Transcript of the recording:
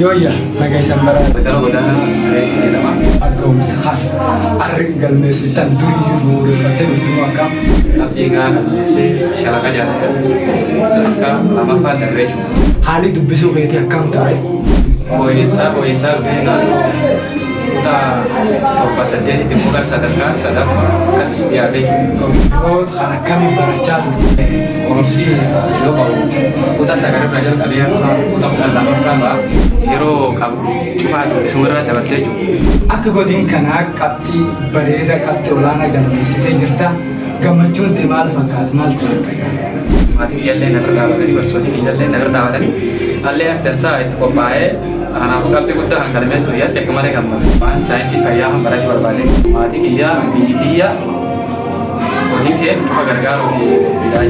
Yoya, nagai sambara. Bedara bedara kereta ni nama. Agam sekhan. Argal mesi tanduri nur fatem itu makam. Katinga mesi syaraka jana. Serka lama fat reju. Hali tu besok kereta akam tore. Boisa bena. Uta topa sedih di muka sadarka sadapa kasih dia lagi. Oh, karena kami beracat. Korupsi itu bau. Uta sekarang belajar kalian uta bukan lama frama. Hero kamu cuma di semua dapat seju. Aku godin kana kapti bereda kapti ulana dan mesi terjata gamacun di mal fakat mal. Mati yalle nagar dawa tadi bersodi yalle nagar dawa tadi. Alle dasa itu kopai. Anak aku kapte kuda hang kalme so ya tek kemana gambar. Pan sains kaya ham baraj berbalik. Mati kia bihiya. Odin ke cuma gara-gara di bidai.